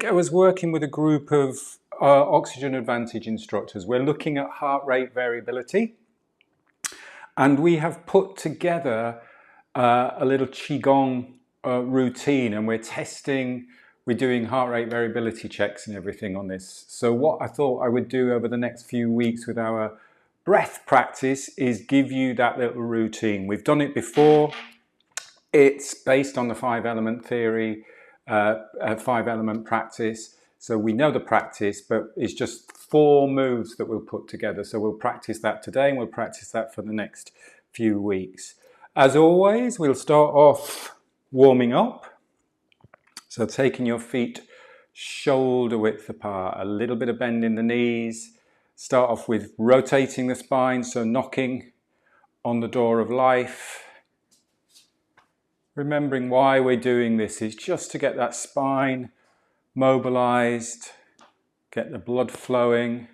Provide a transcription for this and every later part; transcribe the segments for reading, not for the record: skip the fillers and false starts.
I was working with a group of Oxygen Advantage instructors. We're looking at heart rate variability, and we have put together a little Qigong routine, and we're doing heart rate variability checks and everything on this. So what I thought I would do over the next few weeks with our breath practice is give you that little routine. We've done it before. It's based on the 5-element theory, 5-element practice. So we know the practice, but it's just 4 moves that we'll put together. So we'll practice that today, and we'll practice that for the next few weeks. As always, we'll start off warming up. So taking your feet shoulder width apart, a little bit of bend in the knees. Start off with rotating the spine, so knocking on the door of life. Remembering why we're doing this is just to get that spine mobilized, get the blood flowing,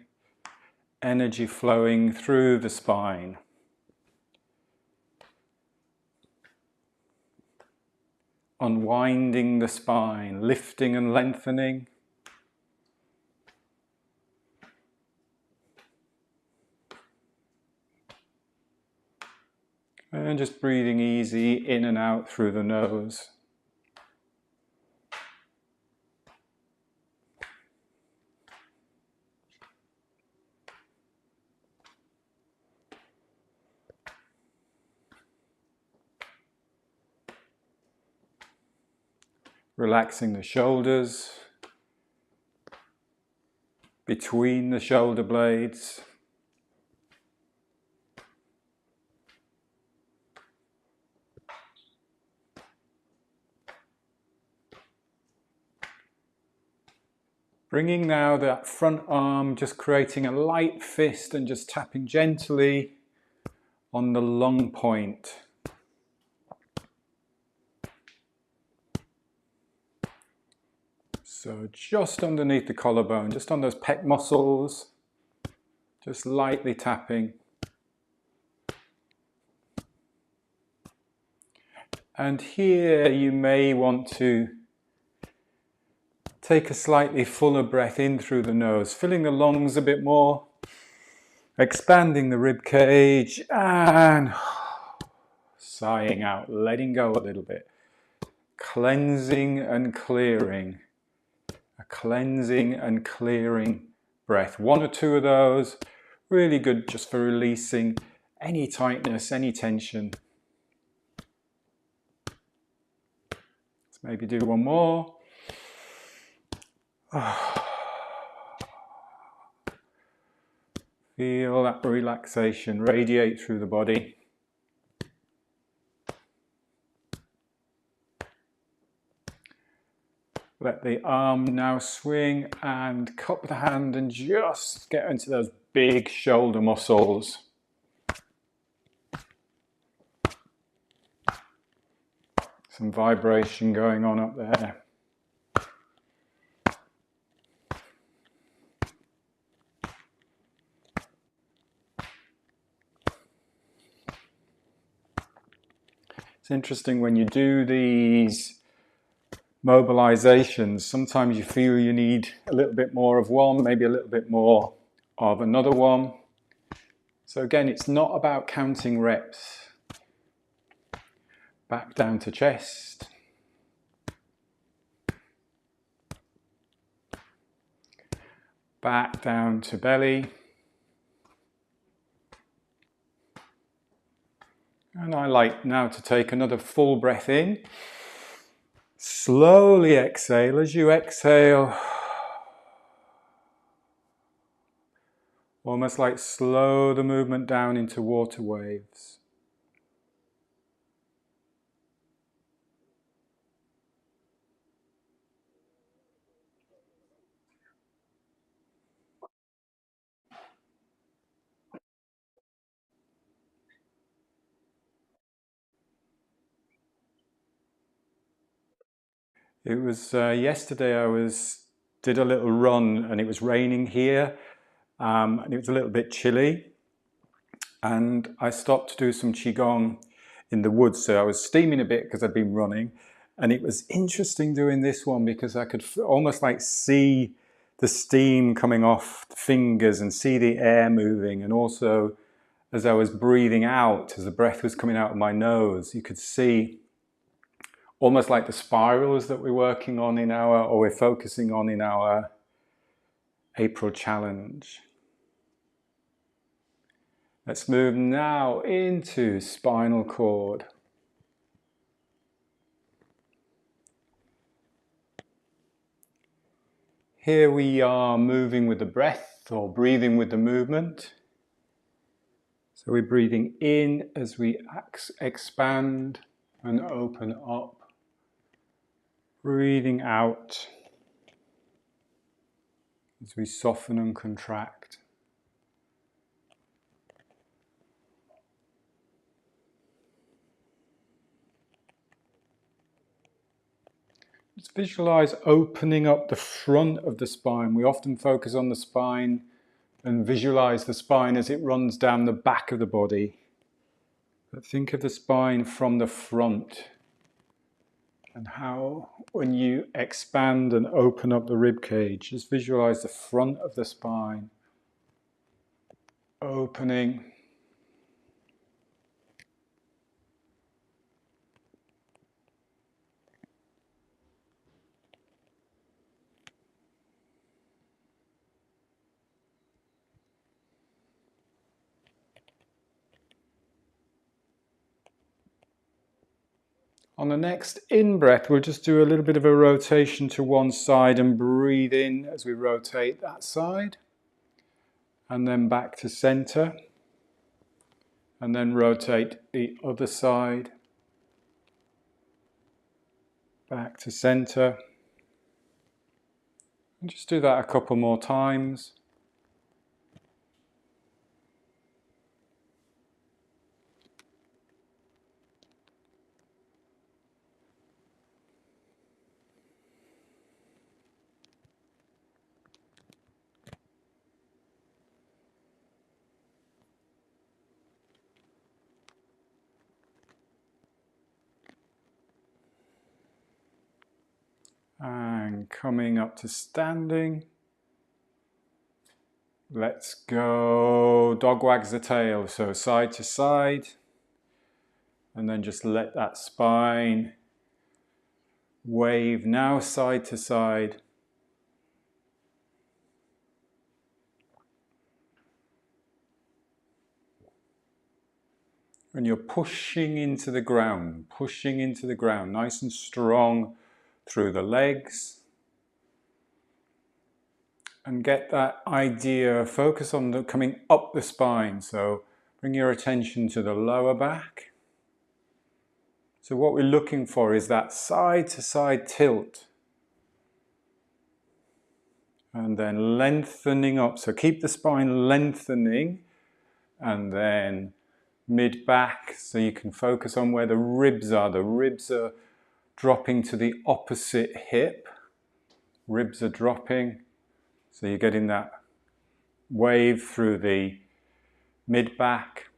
energy flowing through the spine. Unwinding the spine, lifting and lengthening. And just breathing easy in and out through the nose. Relaxing the shoulders, between the shoulder blades. Bringing now that front arm, just creating a light fist and just tapping gently on the lung point. So just underneath the collarbone, just on those pec muscles, just lightly tapping. And here you may want to take a slightly fuller breath in through the nose, filling the lungs a bit more, expanding the rib cage, and sighing out, letting go a little bit. Cleansing and clearing. A cleansing and clearing breath. 1 or 2 of those, really good just for releasing any tightness, any tension. Let's maybe do 1 more. Feel that relaxation radiate through the body. Let the arm now swing and cup the hand and just get into those big shoulder muscles. Some vibration going on up there. It's interesting when you do these mobilizations, sometimes you feel you need a little bit more of one, maybe a little bit more of another one. So again, it's not about counting reps. Back down to chest. Back down to belly. And I like now to take another full breath in. Slowly exhale. As you exhale, almost like slow the movement down into water waves. It was yesterday did a little run, and it was raining here, and it was a little bit chilly, and I stopped to do some Qigong in the woods. So I was steaming a bit because I'd been running, And it was interesting doing this one because I could almost like see the steam coming off the fingers and see the air moving. And also as I was breathing out, as the breath was coming out of my nose, you could see almost like the spirals that we're working on in our, or we're focusing on in our April challenge. Let's move now into spinal cord. Here we are moving with the breath or breathing with the movement. So we're breathing in as we expand and open up. Breathing out as we soften and contract. Just visualize opening up the front of the spine. We often focus on the spine and visualize the spine as it runs down the back of the body. But think of the spine from the front and how when you expand and open up the rib cage, just visualize the front of the spine opening. On the next in-breath, we'll just do a little bit of a rotation to one side and breathe in as we rotate that side. And then back to center. And then rotate the other side. Back to center. And just do that a couple more times. And coming up to standing. Let's go dog wags the tail, so side to side. And then just let that spine wave now side to side. And you're pushing into the ground, nice and strong through the legs. And get that idea, focus on the coming up the spine. So bring your attention to the lower back. So what we're looking for is that side to side tilt. And then lengthening up. So keep the spine lengthening. And then mid back, so you can focus on where the ribs are. The ribs are dropping to the opposite hip. Ribs are dropping. So you're getting that wave through the mid back.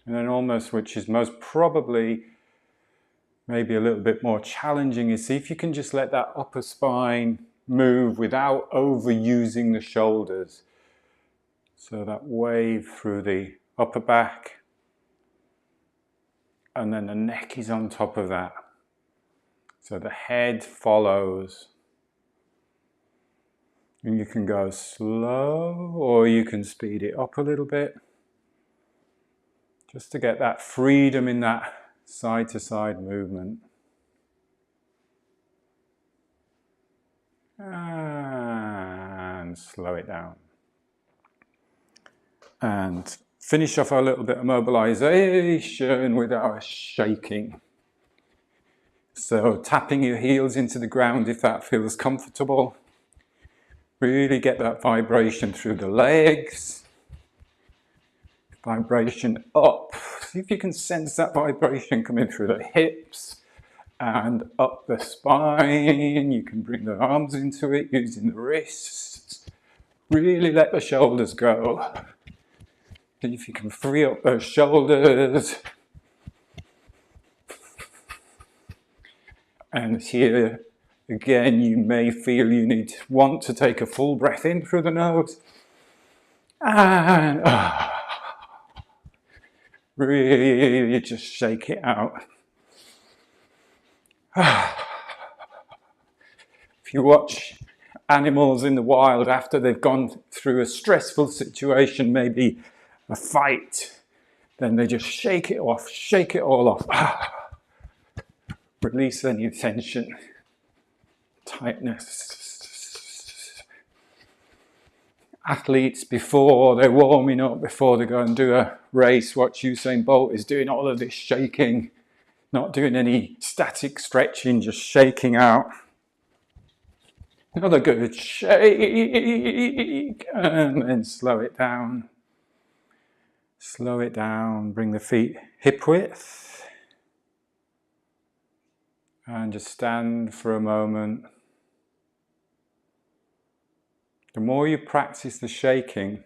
And then almost, which is most probably maybe a little bit more challenging, is see if you can just let that upper spine move without overusing the shoulders. So that wave through the upper back. And then the neck is on top of that. So the head follows. And you can go slow or you can speed it up a little bit. Just to get that freedom in that side to side movement. And slow it down. And finish off a little bit of mobilization with our shaking. So tapping your heels into the ground if that feels comfortable. Really get that vibration through the legs. Vibration up. See if you can sense that vibration coming through the hips and up the spine. You can bring the arms into it using the wrists. Really let the shoulders go. See if you can free up those shoulders. And here again, you may feel you want to take a full breath in through the nose. And really just shake it out. If you watch animals in the wild after they've gone through a stressful situation, maybe a fight, then they just shake it off, shake it all off. Release any tension, tightness. Athletes, before they're warming up, before they go and do a race, watch Usain Bolt is doing all of this shaking, not doing any static stretching, just shaking out. Another good shake, and then slow it down. Slow it down, bring the feet hip width, and just stand for a moment. The more you practice the shaking,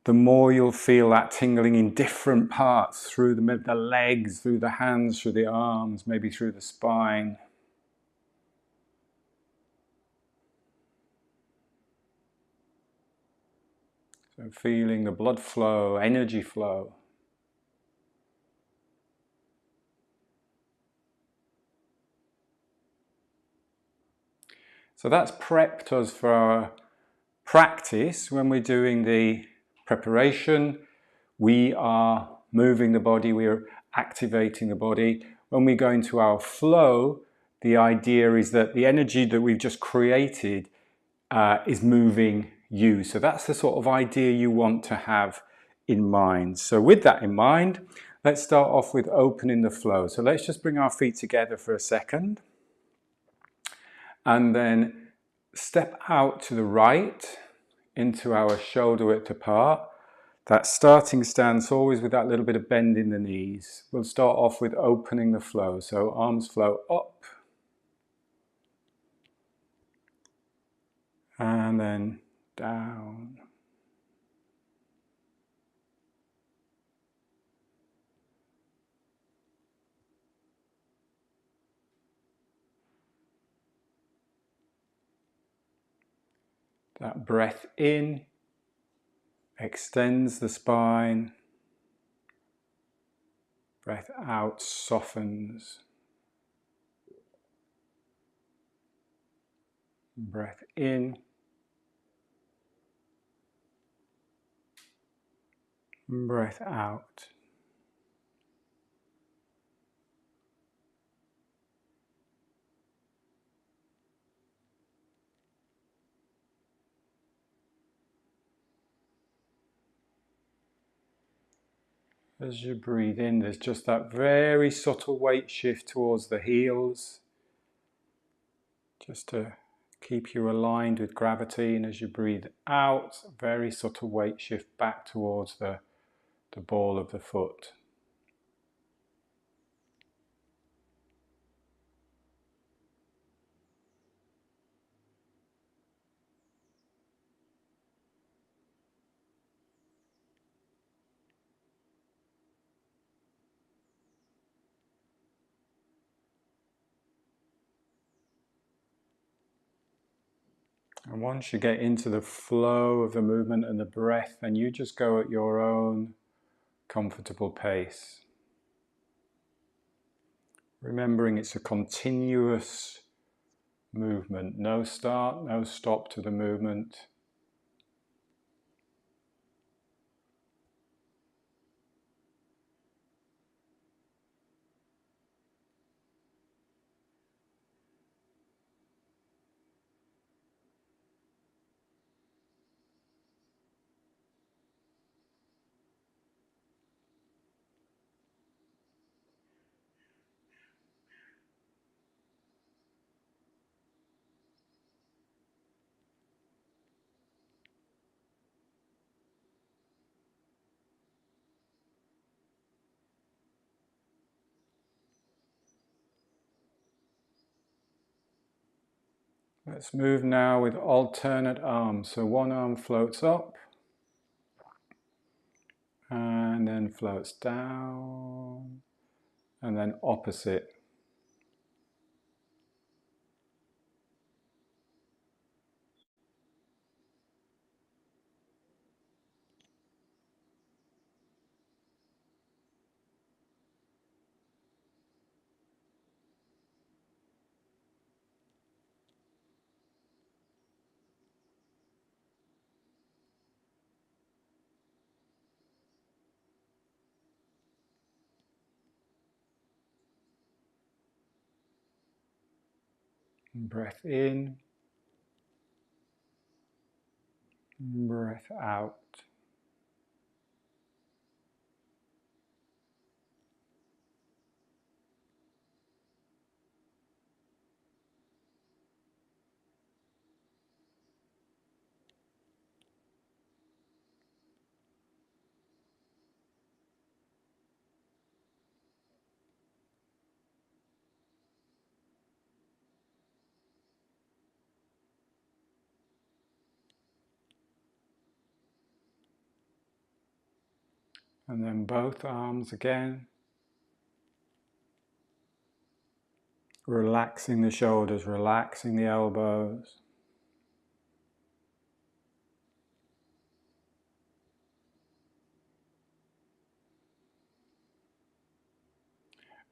the more you'll feel that tingling in different parts, through the legs, through the hands, through the arms, maybe through the spine. So feeling the blood flow, energy flow. So that's prepped us for our practice. When we're doing the preparation, we are moving the body, we are activating the body. When we go into our flow, the idea is that the energy that we've just created is moving you. So that's the sort of idea you want to have in mind. So with that in mind, let's start off with opening the flow. So let's just bring our feet together for a second. And then step out to the right into our shoulder width apart. That starting stance, always with that little bit of bend in the knees. We'll start off with opening the flow. So arms flow up. And then down. That breath in extends the spine. Breath out softens. Breath in. Breath out. As you breathe in, there's just that very subtle weight shift towards the heels, just to keep you aligned with gravity. And as you breathe out, very subtle weight shift back towards the ball of the foot. And once you get into the flow of the movement and the breath, then you just go at your own comfortable pace. Remembering it's a continuous movement, no start, no stop to the movement. Let's move now with alternate arms. So one arm floats up and then floats down, and then opposite. Breath in, breath out. And then both arms again. Relaxing the shoulders, relaxing the elbows.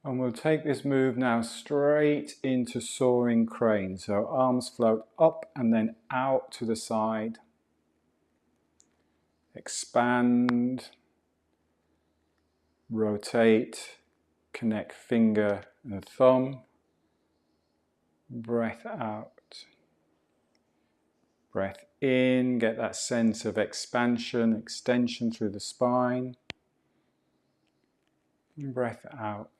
And we'll take this move now straight into soaring crane. So arms float up and then out to the side. Expand, rotate, connect finger and thumb. Breath out. Breath in, get that sense of expansion, extension through the spine. And breath out.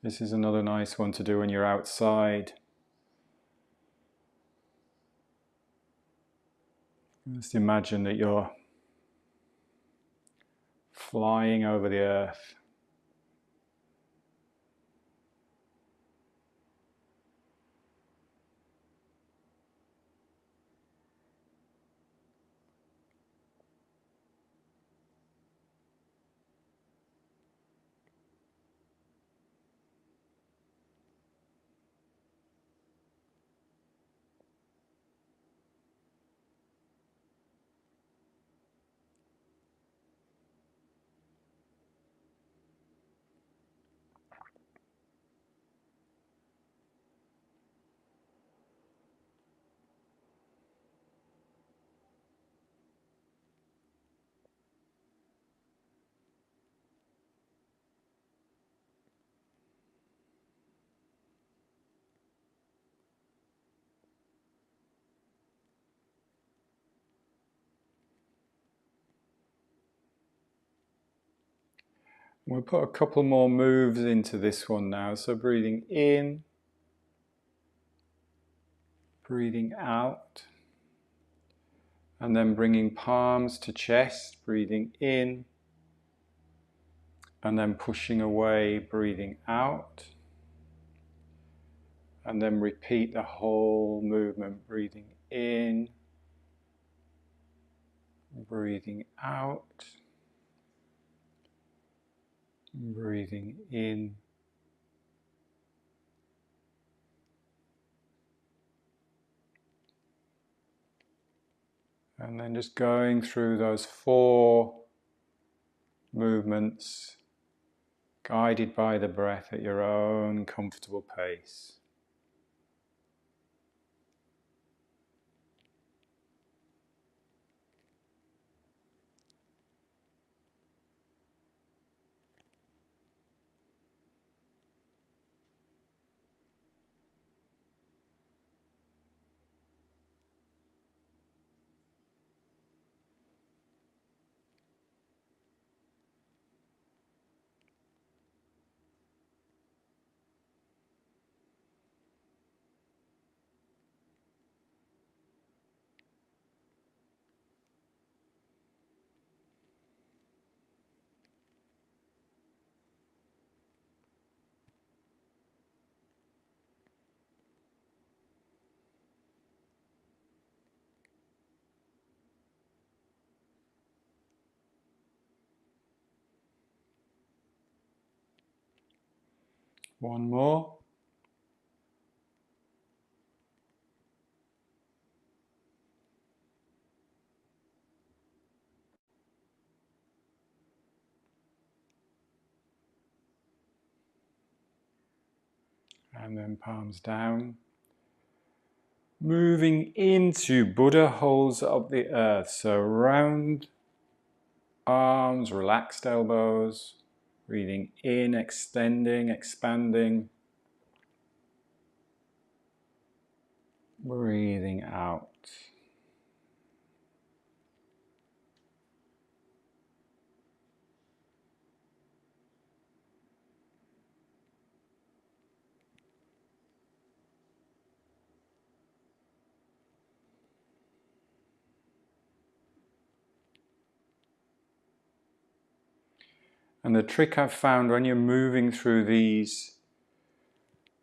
This is another nice one to do when you're outside. Just imagine that you're flying over the earth. We'll put a couple more moves into this one now. So breathing in, breathing out, and then bringing palms to chest, breathing in, and then pushing away, breathing out, and then repeat the whole movement, breathing in, breathing out, breathing in, and then just going through those 4 movements, guided by the breath at your own comfortable pace. One more. And then palms down. Moving into Buddha holds up the earth. So round arms, relaxed elbows. Breathing in, extending, expanding. Breathing out. And the trick I've found when you're moving through these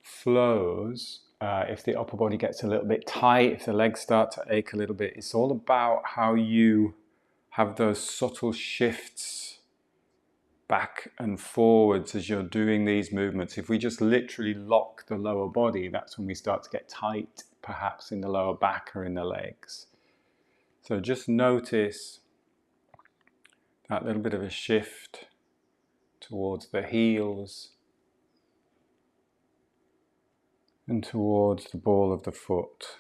flows, if the upper body gets a little bit tight, if the legs start to ache a little bit, it's all about how you have those subtle shifts back and forwards as you're doing these movements. If we just literally lock the lower body, that's when we start to get tight, perhaps in the lower back or in the legs. So just notice that little bit of a shift towards the heels and towards the ball of the foot.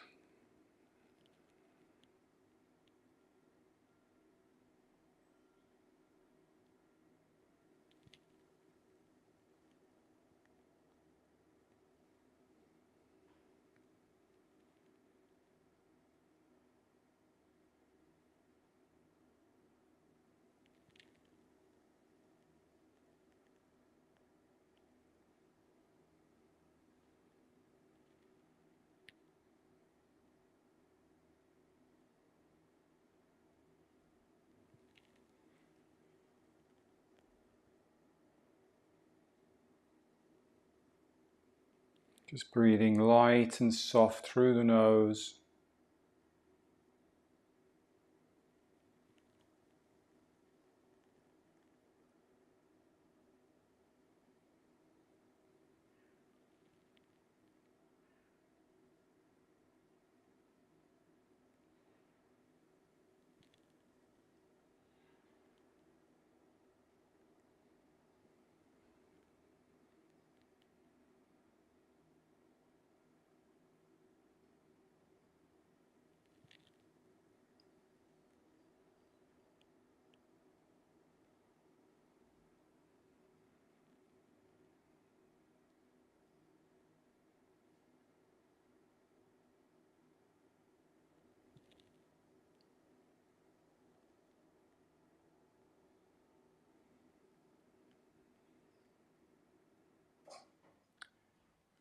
Just breathing light and soft through the nose.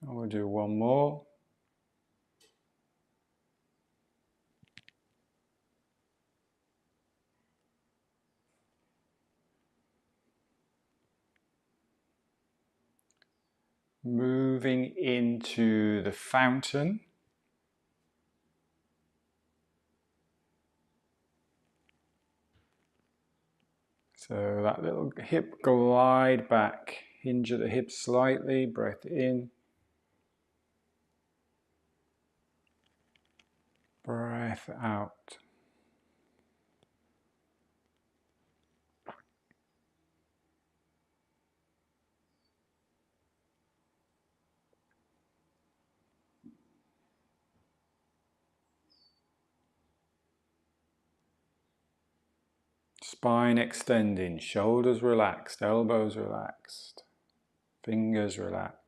And we'll do one more. Moving into the fountain. So that little hip glide back, hinge at the hips slightly, breath in. Breath out. Spine extending, shoulders relaxed, elbows relaxed, fingers relaxed.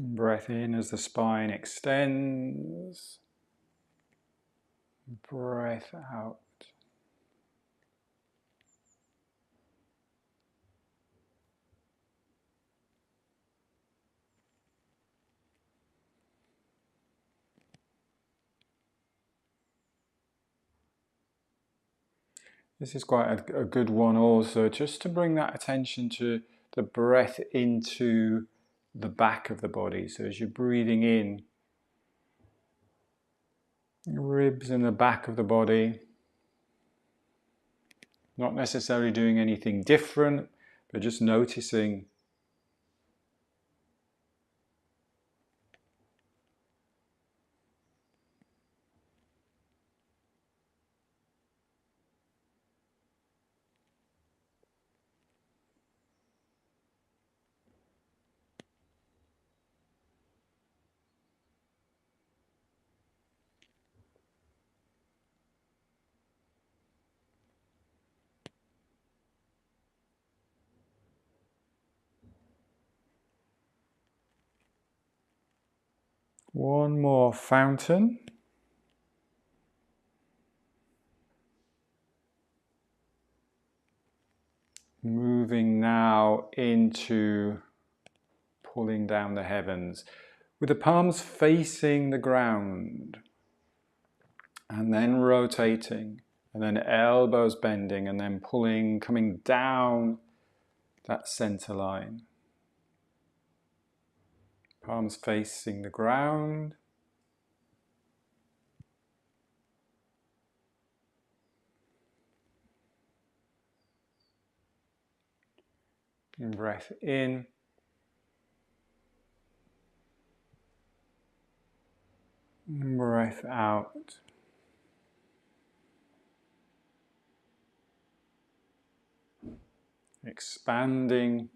Breath in as the spine extends. Breath out. This is quite a good one also, just to bring that attention to the breath into the back of the body. So as you're breathing in, your ribs and the back of the body, not necessarily doing anything different, but just noticing. One more fountain. Moving now into pulling down the heavens with the palms facing the ground, and then rotating, and then elbows bending, and then pulling, coming down that center line. Palms facing the ground. And breath in. Breath out. Expanding.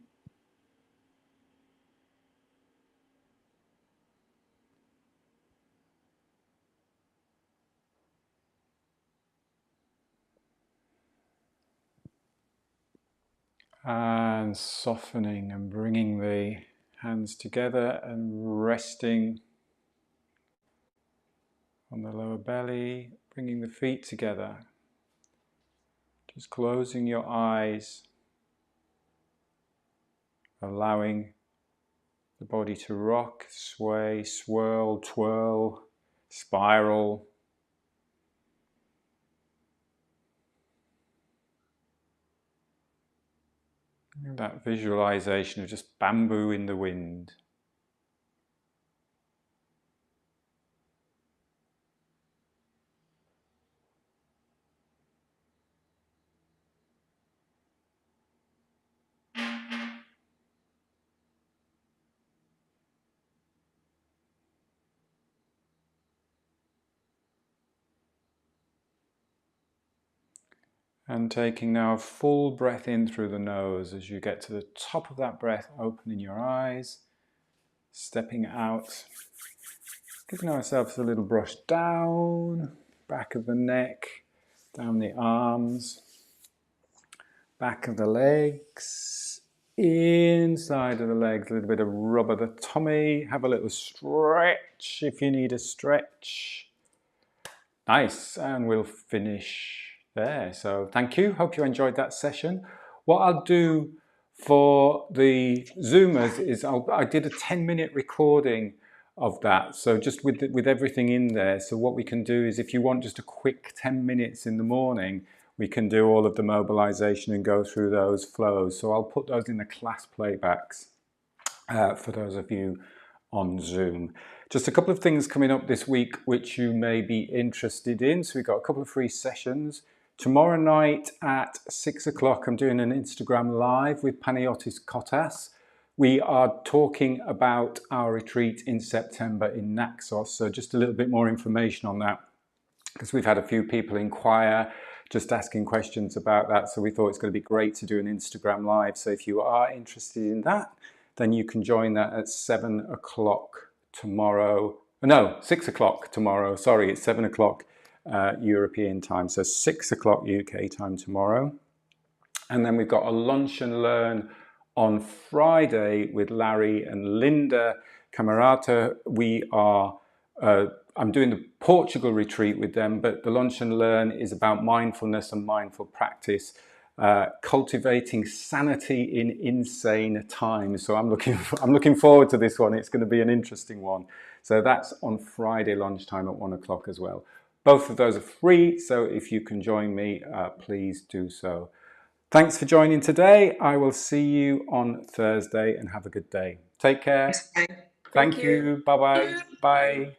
And softening and bringing the hands together and resting on the lower belly, bringing the feet together. Just closing your eyes, allowing the body to rock, sway, swirl, twirl, spiral. That visualization of just bamboo in the wind. And taking now a full breath in through the nose. As you get to the top of that breath, opening your eyes, stepping out, giving ourselves a little brush down, back of the neck, down the arms, back of the legs, inside of the legs, a little bit of rub of the tummy, have a little stretch if you need a stretch. Nice, and we'll finish there. So thank you, hope you enjoyed that session. What I'll do for the Zoomers is I did a 10-minute recording of that, so just with everything in there. So what we can do is, if you want just a quick 10 minutes in the morning, we can do all of the mobilization and go through those flows. So I'll put those in the class playbacks for those of you on Zoom. Just a couple of things coming up this week which you may be interested in. So we've got a couple of free sessions. Tomorrow night at 6 o'clock, I'm doing an Instagram live with Panagiotis Kotas. We are talking about our retreat in September in Naxos. So just a little bit more information on that, because we've had a few people inquire, just asking questions about that. So we thought it's going to be great to do an Instagram live. So if you are interested in that, then you can join that at 7 o'clock tomorrow. No, 6 o'clock tomorrow. Sorry, it's 7 o'clock European time. So 6 o'clock UK time tomorrow. And then we've got a lunch and learn on Friday with Larry and Linda Camerata. We are, I'm doing the Portugal retreat with them, but the lunch and learn is about mindfulness and mindful practice. Cultivating sanity in insane times. So I'm looking forward to this one. It's going to be an interesting one. So that's on Friday lunchtime at 1 o'clock as well. Both of those are free, so if you can join me, please do so. Thanks for joining today. I will see you on Thursday, and have a good day. Take care. Thanks, Thank you. Bye-bye. Bye.